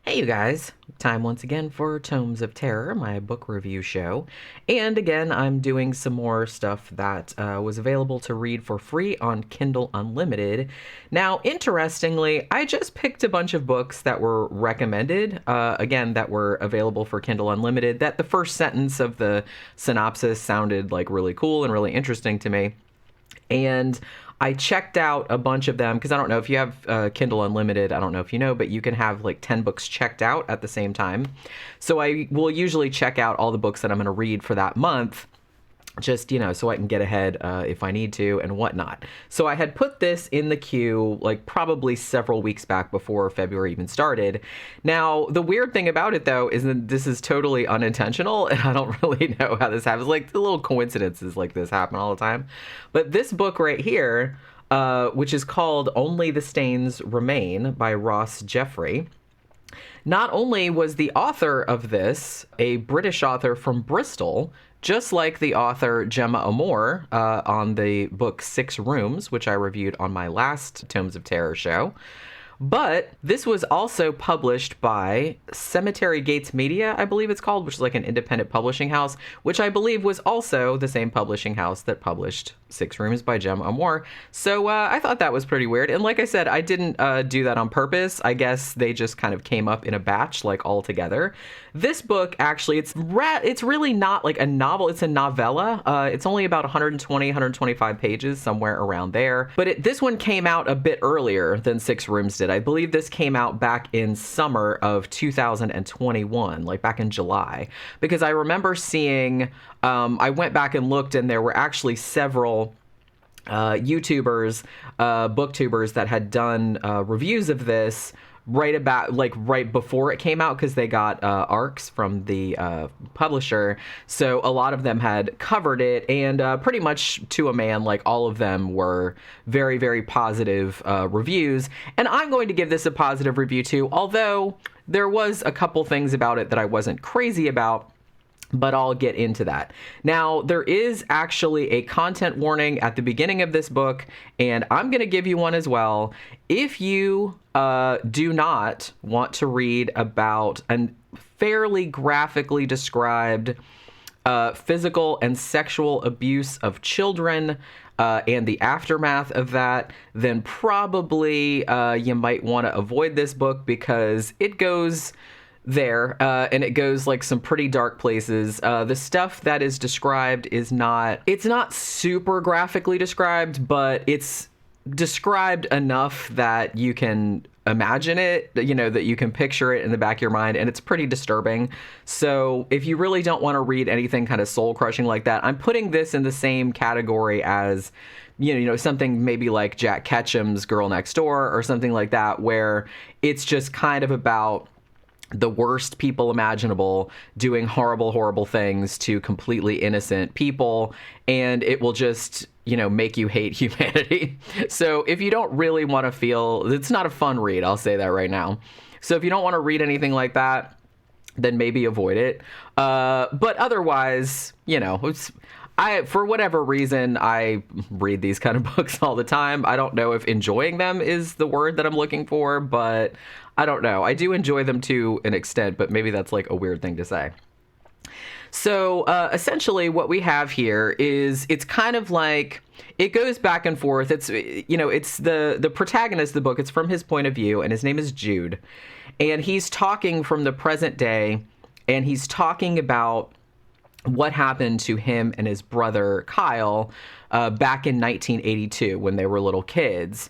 Hey, you guys. Time once again for Tomes of Terror, my book review show. And again, I'm doing some more stuff that was available to read for free on Kindle Unlimited. Now, interestingly, I just picked a bunch of books that were recommended, again, that were available for Kindle Unlimited, that the first sentence of the synopsis sounded like really cool and really interesting to me. And I checked out a bunch of them because I don't know if you have Kindle Unlimited. I don't know if you know, but you can have like 10 books checked out at the same time. So I will usually check out all the books that I'm going to read for that month, just, so I can get ahead if I need to and whatnot. So I had put this in the queue like probably several weeks back before February even started. Now, the weird thing about it, though, is that this is totally unintentional, and I don't really know how this happens. Like, the little coincidences like this happen all the time. But this book right here, which is called Only the Stains Remain by Ross Jeffery, not only was the author of this a British author from Bristol, just like the author Gemma Amor on the book Six Rooms, which I reviewed on my last Tomes of Terror show, but this was also published by Cemetery Gates Media, I believe it's called, which is like an independent publishing house, which I believe was also the same publishing house that published Six Rooms by Gemma Amor. So I thought that was pretty weird. And like I said, I didn't do that on purpose. I guess they just kind of came up in a batch, like all together. This book, actually, it's really not like a novel. It's a novella. It's only about 120, 125 pages, somewhere around there. But this one came out a bit earlier than Six Rooms did. I believe this came out back in summer of 2021, like back in July, because I remember seeing, I went back and looked, and there were actually several YouTubers, booktubers that had done reviews of this right before it came out, because they got arcs from the publisher. So a lot of them had covered it, and pretty much to a man, like all of them were very, very positive reviews. And I'm going to give this a positive review too, although there was a couple things about it that I wasn't crazy about. But I'll get into that. Now, there is actually a content warning at the beginning of this book, and I'm going to give you one as well. If you do not want to read about a fairly graphically described physical and sexual abuse of children and the aftermath of that, then probably you might want to avoid this book, because it goes there and it goes like some pretty dark places. The stuff that is described it's not super graphically described, but it's described enough that you can imagine it, that you can picture it in the back of your mind, and it's pretty disturbing. So if you really don't want to read anything kind of soul crushing like that, I'm putting this in the same category as something maybe like Jack Ketchum's Girl Next Door or something like that, where it's just kind of about the worst people imaginable doing horrible, horrible things to completely innocent people, and it will just, make you hate humanity. So if you don't really want to it's not a fun read, I'll say that right now. So if you don't want to read anything like that, then maybe avoid it. But otherwise, for whatever reason, I read these kind of books all the time. I don't know if enjoying them is the word that I'm looking for, but I don't know. I do enjoy them to an extent, but maybe that's like a weird thing to say. So essentially what we have here is, it's kind of like, it goes back and forth. It's, it's the protagonist of the book. It's from his point of view, and his name is Jude. And he's talking from the present day, and he's talking about what happened to him and his brother Kyle back in 1982 when they were little kids.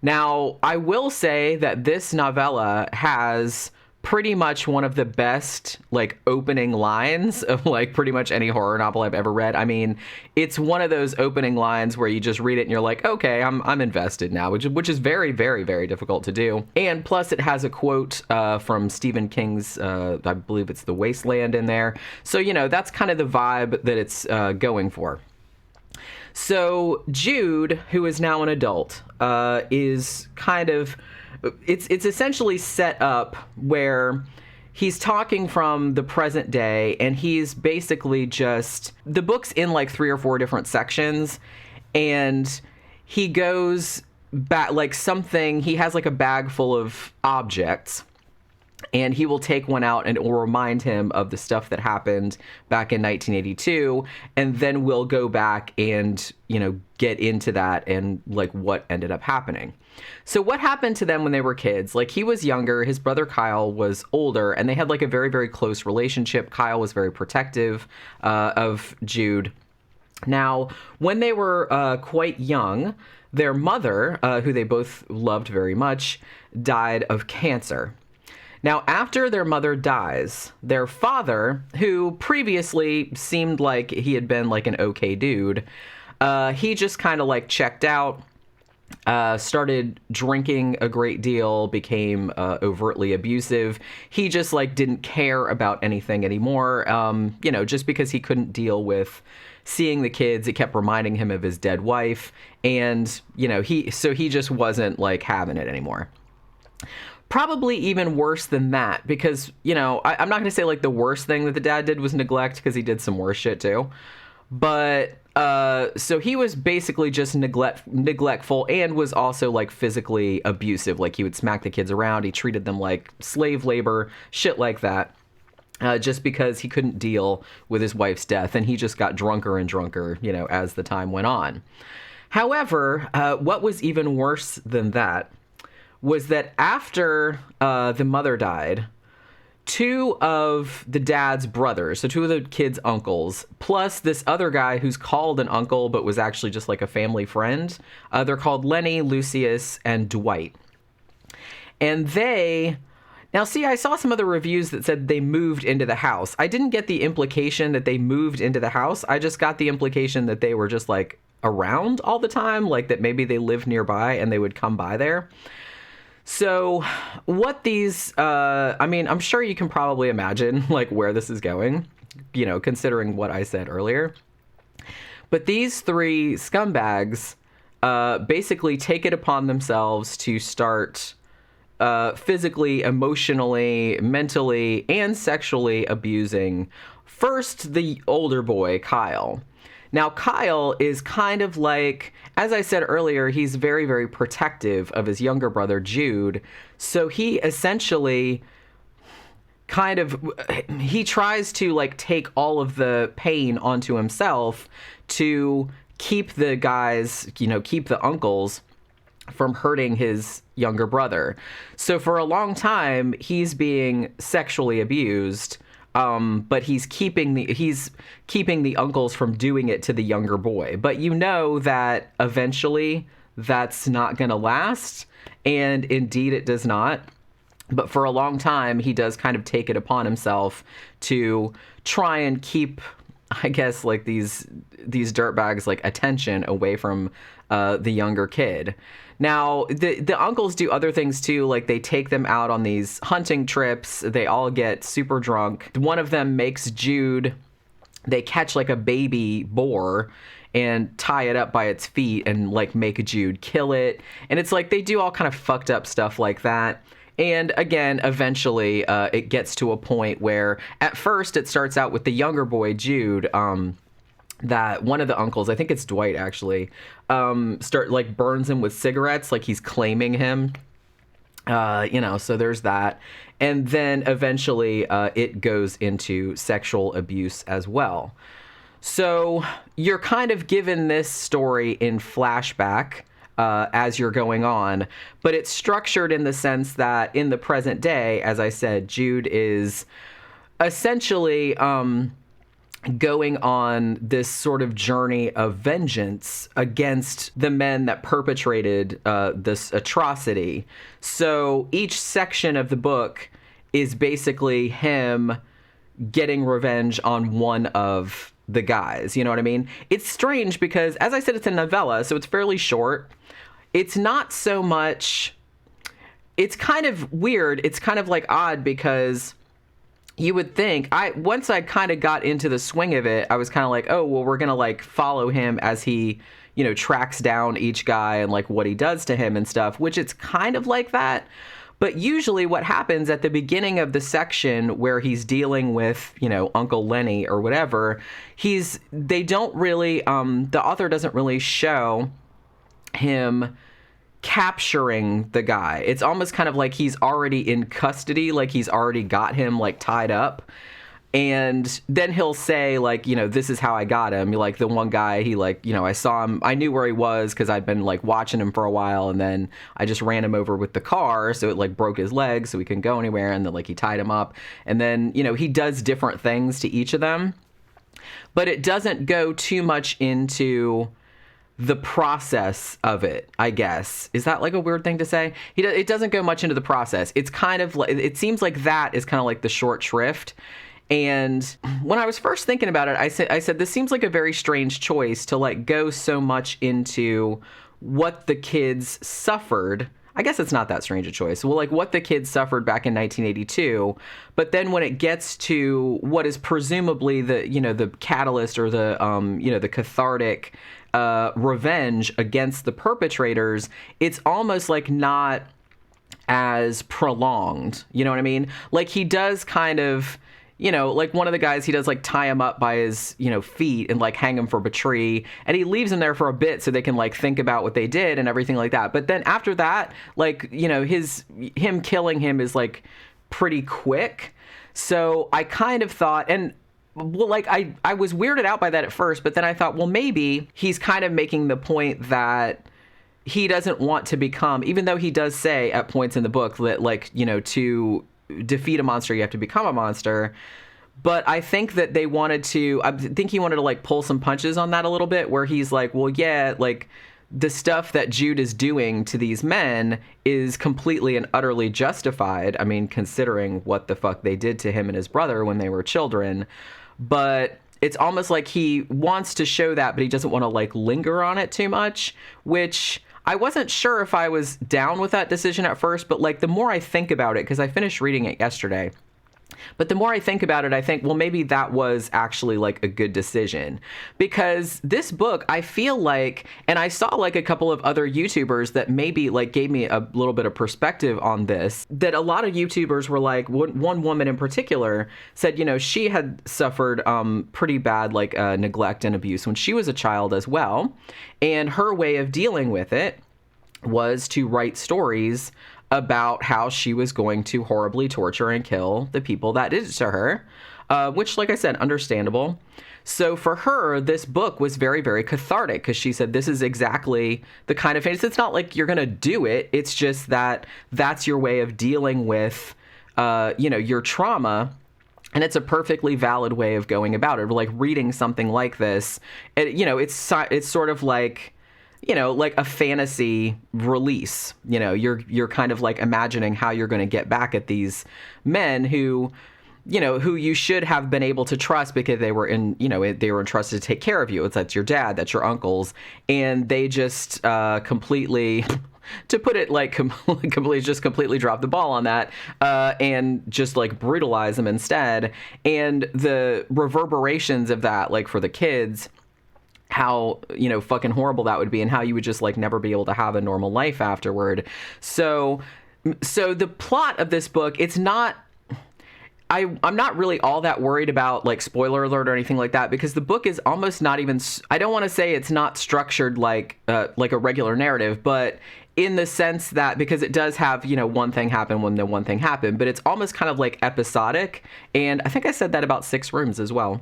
Now, I will say that this novella has pretty much one of the best opening lines of pretty much any horror novel I've ever read. I mean, it's one of those opening lines where you just read it and you're like, okay, I'm invested now, which is very, very, very difficult to do. And plus, it has a quote from Stephen King's, I believe it's The Wasteland, in there. So, that's kind of the vibe that it's going for. So Jude, who is now an adult, is kind of, it's essentially set up where he's talking from the present day, and he's basically just, the book's in 3 or 4 different sections, and he goes back, he has a bag full of objects, and he will take one out and it will remind him of the stuff that happened back in 1982. And then we'll go back and, get into that and like what ended up happening. So what happened to them when they were kids? Like, he was younger, his brother Kyle was older, and they had like a very, very close relationship. Kyle was very protective of Jude. Now, when they were quite young, their mother, who they both loved very much, died of cancer. Now, after their mother dies, their father, who previously seemed like he had been like an okay dude, he just kind of like checked out, started drinking a great deal, became overtly abusive. He just like didn't care about anything anymore, just because he couldn't deal with seeing the kids. It kept reminding him of his dead wife, and he just wasn't like having it anymore. Probably even worse than that, because I'm not gonna say like the worst thing that the dad did was neglect, because he did some worse shit too, but so he was basically just neglectful, and was also like physically abusive. Like, he would smack the kids around, he treated them like slave labor, shit like that. Just because he couldn't deal with his wife's death, and he just got drunker and drunker, as the time went on. However, what was even worse than that was that after the mother died, two of the dad's brothers, so two of the kids' uncles, plus this other guy who's called an uncle but was actually just like a family friend, they're called Lenny, Lucius, and Dwight. And now, see, I saw some other reviews that said they moved into the house. I didn't get the implication that they moved into the house. I just got the implication that they were just like around all the time, like that maybe they lived nearby and they would come by there. So what these, I'm sure you can probably imagine like where this is going, considering what I said earlier. But these three scumbags basically take it upon themselves to start physically, emotionally, mentally, and sexually abusing first the older boy, Kyle. Now, Kyle is kind of like, as I said earlier, he's very, very protective of his younger brother, Jude. So he essentially he tries to like take all of the pain onto himself to keep the guys, keep the uncles from hurting his younger brother. So for a long time, he's being sexually abused, but he's keeping the uncles from doing it to the younger boy. But that eventually that's not going to last, and indeed it does not. But for a long time, he does kind of take it upon himself to try and keep, I guess, like these dirtbags like attention away from the younger kid. Now, the uncles do other things too, like they take them out on these hunting trips. They all get super drunk. One of them makes Jude, they catch like a baby boar and tie it up by its feet and like make Jude kill it. And it's like they do all kind of fucked up stuff like that. And again, eventually it gets to a point where at first it starts out with the younger boy, Jude, that one of the uncles, I think it's Dwight actually, burns him with cigarettes, like he's claiming him, so there's that. And then eventually it goes into sexual abuse as well. So you're kind of given this story in flashback as you're going on, but it's structured in the sense that in the present day, as I said, Jude is essentially going on this sort of journey of vengeance against the men that perpetrated this atrocity. So each section of the book is basically him getting revenge on one of the guys. You know what I mean? It's strange because, as I said, it's a novella, so it's fairly short. It's not so much... It's kind of weird. It's kind of like odd because... You would think, once I kind of got into the swing of it, I was kind of like, oh, well, we're going to like follow him as he, tracks down each guy and like what he does to him and stuff, which it's kind of like that. But usually what happens at the beginning of the section where he's dealing with, Uncle Lenny or whatever, the author doesn't really show him capturing the guy. It's almost kind of like he's already in custody, like he's already got him like tied up. And then he'll say, like, you know, this is how I got him. Like, the one guy, he, like, you know, I saw him. I knew where he was because I'd been, like, watching him for a while. And then I just ran him over with the car. So it, like, broke his leg so he couldn't go anywhere. And then, like, he tied him up. And then, you know, he does different things to each of them. But it doesn't go too much into the process of it, I guess. Is that like a weird thing to say? It doesn't go much into the process. It's kind of like, it seems like that is kind of like the short shrift. And when I was first thinking about it, I said, this seems like a very strange choice to like go so much into what the kids suffered. I guess it's not that strange a choice. Well, like what the kids suffered back in 1982. But then when it gets to what is presumably the, you know, the catalyst or the, you know, the cathartic revenge against the perpetrators, it's almost like not as prolonged. You know what I mean? Like he does kind of, you know, like one of the guys, he does like tie him up by his, you know, feet and like hang him from a tree, and he leaves him there for a bit so they can like think about what they did and everything like that. But then after that, like, you know, him killing him is like pretty quick. So I kind of thought, and well, like I was weirded out by that at first, but then I thought, well, maybe he's kind of making the point that he doesn't want to become, even though he does say at points in the book that, like, you know, to defeat a monster, you have to become a monster. But I think that I think he wanted to like pull some punches on that a little bit, where he's like, well, yeah, like the stuff that Jude is doing to these men is completely and utterly justified. I mean, considering what the fuck they did to him and his brother when they were children. But it's almost like he wants to show that, but he doesn't want to like linger on it too much, which I wasn't sure if I was down with that decision at first, but like the more I think about it, because I finished reading it yesterday, but the more I think about it, I think, well, maybe that was actually like a good decision, because this book, I feel like, and I saw like a couple of other YouTubers that maybe like gave me a little bit of perspective on this, that a lot of YouTubers were like, one woman in particular said, you know, she had suffered pretty bad like neglect and abuse when she was a child as well. And her way of dealing with it was to write stories about how she was going to horribly torture and kill the people that did it to her, which, like I said, understandable. So for her, this book was very, very cathartic, because she said, this is exactly the kind of fantasy. It's not like you're going to do it. It's just that that's your way of dealing with, you know, your trauma. And it's a perfectly valid way of going about it. Like reading something like this, you know, it's sort of like, you know, like a fantasy release. You know, you're kind of like imagining how you're going to get back at these men who, you know, who you should have been able to trust because they were entrusted to take care of you. That's your dad, that's your uncles, and they just completely, to put it like completely drop the ball on that, and just like brutalize them instead. And the reverberations of that, like for the kids, how, you know, fucking horrible that would be, and how you would just like never be able to have a normal life afterward. So the plot of this book, it's not, I'm not really all that worried about like spoiler alert or anything like that, because the book is almost not even, I don't want to say it's not structured like a regular narrative, but in the sense that, because it does have, you know, one thing happen when the one thing happened, but it's almost kind of like episodic. And I think I said that about 6 Rooms as well.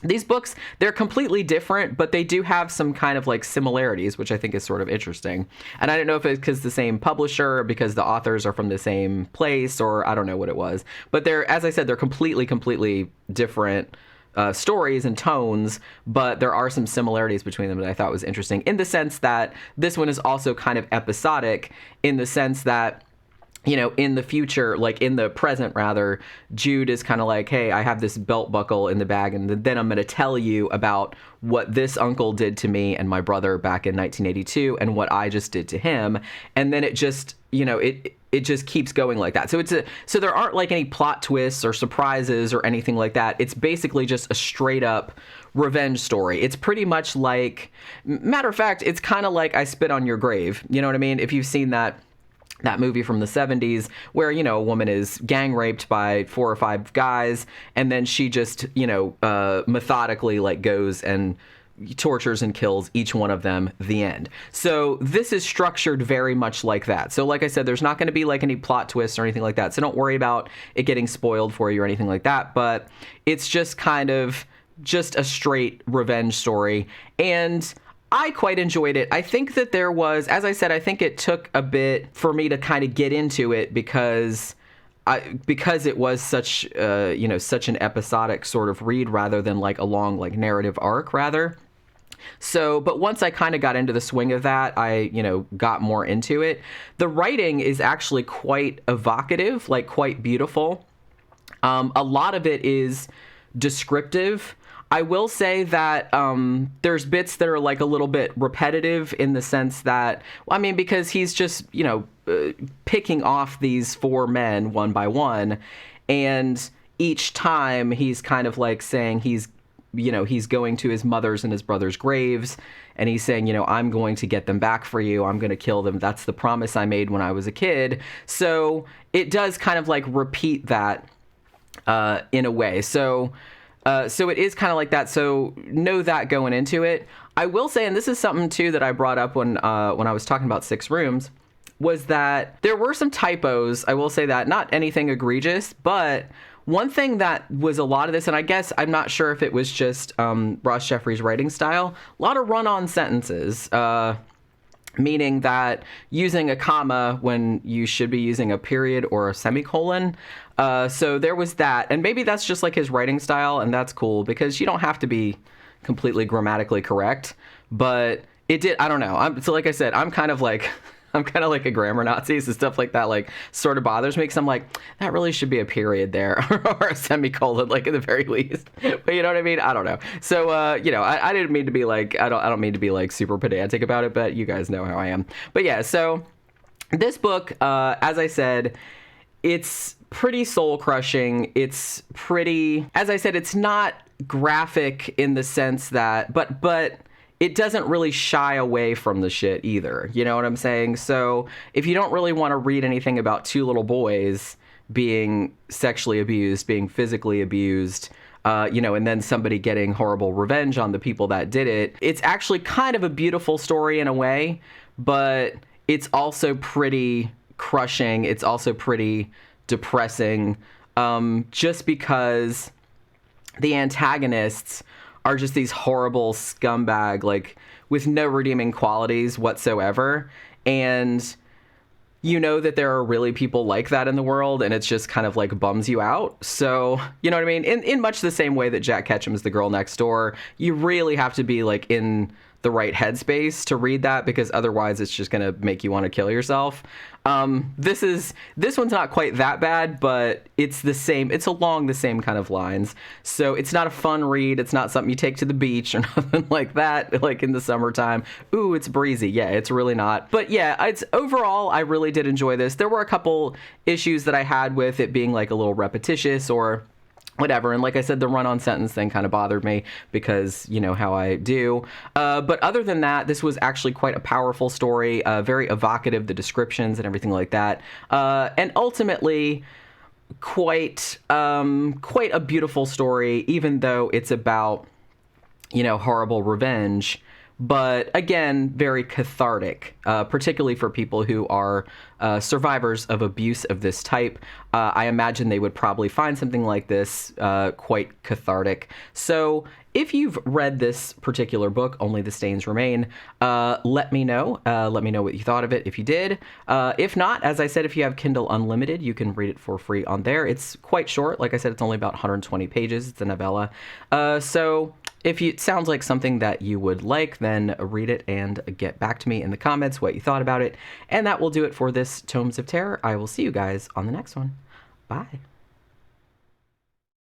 These books, they're completely different, but they do have some kind of like similarities, which I think is sort of interesting. And I don't know if it's because the same publisher, or because the authors are from the same place, or I don't know what it was. But they're, as I said, they're completely different stories and tones, but there are some similarities between them that I thought was interesting, in the sense that this one is also kind of episodic, in the sense that, you know, in the future, like in the present rather, Jude is kind of like, hey, I have this belt buckle in the bag, and then I'm going to tell you about what this uncle did to me and my brother back in 1982, and what I just did to him. And then it just, you know, it just keeps going like that. So there aren't like any plot twists or surprises or anything like that. It's basically just a straight up revenge story. It's pretty much like, matter of fact, it's kind of like I Spit on Your Grave. You know what I mean? If you've seen that movie from the 70s, where, you know, a woman is gang raped by 4 or 5 guys, and then she just, you know, methodically like goes and tortures and kills each one of them, the end. So this is structured very much like that. So like I said, there's not going to be like any plot twists or anything like that. So don't worry about it getting spoiled for you or anything like that. But it's just kind of just a straight revenge story. And I quite enjoyed it. I think that there was, as I said, I think it took a bit for me to kind of get into it because it was such such an episodic sort of read rather than like a long like narrative arc rather. So, but once I kind of got into the swing of that, I, got more into it. The writing is actually quite evocative, like quite beautiful. A lot of it is descriptive. I will say that there's bits that are like a little bit repetitive in the sense that, because he's just, picking off these 4 men one by one. And each time he's kind of like saying he's going to his mother's and his brother's graves. And he's saying, I'm going to get them back for you. I'm going to kill them. That's the promise I made when I was a kid. So it does kind of like repeat that in a way. So it is kind of like that. So know that going into it. I will say, and this is something too that I brought up when I was talking about 6 Rooms, was that there were some typos. I will say that, not anything egregious, but one thing that was a lot of this, and I guess I'm not sure if it was just Ross Jeffrey's writing style, a lot of run-on sentences, meaning that using a comma when you should be using a period or a semicolon. So there was that. And maybe that's just like his writing style, and that's cool because you don't have to be completely grammatically correct. But it did, I don't know. So like I said, I'm kind of like a grammar Nazi, so stuff like that like sort of bothers me because I'm like, that really should be a period there or a semicolon, like at the very least. But you know what I mean? I don't know. So I didn't mean to be like, I don't mean to be like super pedantic about it, but you guys know how I am. But yeah, so this book, as I said, it's pretty soul crushing. It's pretty, as I said, it's not graphic in the sense that, but it doesn't really shy away from the shit either. You know what I'm saying? So if you don't really want to read anything about 2 little boys being sexually abused, being physically abused, and then somebody getting horrible revenge on the people that did it, it's actually kind of a beautiful story in a way, but it's also pretty crushing. It's also pretty depressing, just because the antagonists are just these horrible scumbag, like with no redeeming qualities whatsoever. And you know that there are really people like that in the world, and it's just kind of like bums you out. So, you know what I mean? In much the same way that Jack Ketchum's The Girl Next Door, you really have to be like in the right headspace to read that, because otherwise it's just going to make you want to kill yourself. This one's not quite that bad, but it's along the same kind of lines. So it's not a fun read. It's not something you take to the beach or nothing like that, like in the summertime. Ooh, it's breezy. Yeah, it's really not. But yeah, it's overall, I really did enjoy this. There were a couple issues that I had with it being like a little repetitious or whatever. And like I said, the run-on sentence thing kind of bothered me because you know how I do. But other than that, this was actually quite a powerful story, very evocative, the descriptions and everything like that. And ultimately, quite a beautiful story, even though it's about, horrible revenge. But again, very cathartic, particularly for people who are survivors of abuse of this type. I imagine they would probably find something like this quite cathartic. So if you've read this particular book, Only the Stains Remain, let me know. Let me know what you thought of it if you did. If not, as I said, if you have Kindle Unlimited, you can read it for free on there. It's quite short. Like I said, it's only about 120 pages. It's a novella. So if it sounds like something that you would like, then read it and get back to me in the comments what you thought about it. And that will do it for this Tomes of Terror. I will see you guys on the next one. Bye.